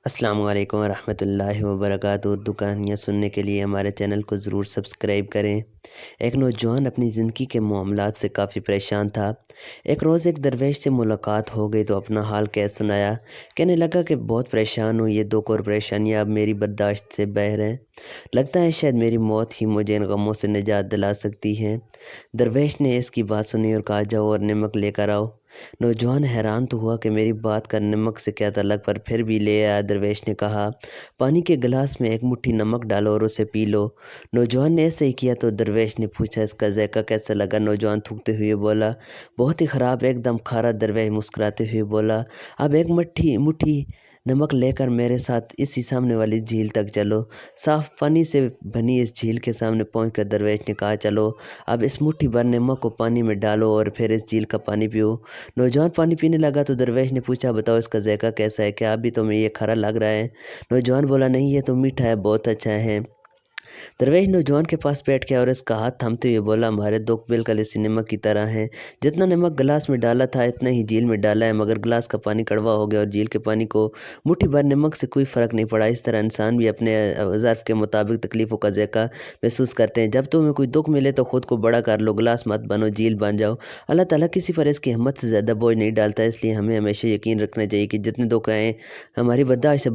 السلام علیکم ورحمۃ اللہ وبرکاتہ۔ اردو کہانیاں سننے کے لیے ہمارے چینل کو ضرور سبسکرائب کریں۔ ایک نوجوان اپنی زندگی کے معاملات سے کافی پریشان تھا۔ ایک روز ایک درویش سے ملاقات ہو گئی تو اپنا حال کہہ سنایا۔ کہنے لگا کہ بہت پریشان ہوں، یہ دکھ اور پریشانیاں اب میری برداشت سے باہر ہیں۔ لگتا ہے شاید میری موت ہی مجھے ان غموں سے نجات دلا سکتی ہے۔ درویش نے اس کی بات سنی اور کہا، جاؤ اور نمک لے کر آؤ۔ نوجوان حیران تو ہوا کہ میری بات کا نمک سے کیا تعلق، پر پھر بھی لے آیا۔ درویش نے کہا، پانی کے گلاس میں ایک مٹھی نمک ڈالو اور اسے پی لو۔ نوجوان نے ایسے ہی کیا تو درویش نے پوچھا، اس کا ذائقہ کیسا لگا؟ نوجوان تھوکتے ہوئے بولا، بہت ہی خراب، ایک دم کھارا۔ درویش مسکراتے ہوئے بولا، اب ایک مٹھی نمک لے کر میرے ساتھ اسی سامنے والی جھیل تک چلو۔ صاف پانی سے بنی اس جھیل کے سامنے پہنچ کر درویش نے کہا، چلو اب اس مٹھی بھر نمک کو پانی میں ڈالو اور پھر اس جھیل کا پانی پیو۔ نوجوان پانی پینے لگا تو درویش نے پوچھا، بتاؤ اس کا ذائقہ کیسا ہے؟ کیا ابھی تمہیں یہ کھارا لگ رہا ہے؟ نوجوان بولا، نہیں یہ تو میٹھا ہے، بہت اچھا ہے۔ درویش نوجوان کے پاس بیٹھ گیا اور اس کا ہاتھ تھامتے ہوئے بولا، ہمارے دکھ بالکل اسی نمک کی طرح ہیں۔ جتنا نمک گلاس میں ڈالا تھا اتنا ہی جھیل میں ڈالا ہے، مگر گلاس کا پانی کڑوا ہو گیا اور جھیل کے پانی کو مٹھی بھر نمک سے کوئی فرق نہیں پڑا۔ اس طرح انسان بھی اپنے ظرف کے مطابق تکلیفوں کا ذائقہ محسوس کرتے ہیں۔ جب تمہیں کوئی دکھ ملے تو خود کو بڑا کر لو، گلاس مت بنو، جھیل بن جاؤ۔ اللہ تعالیٰ کسی پر اس کی ہمت سے زیادہ بوجھ نہیں ڈالتا، اس لیے ہمیں ہمیشہ یقین رکھنا چاہیے کہ جتنے دکھ آئیں ہماری برداشت سے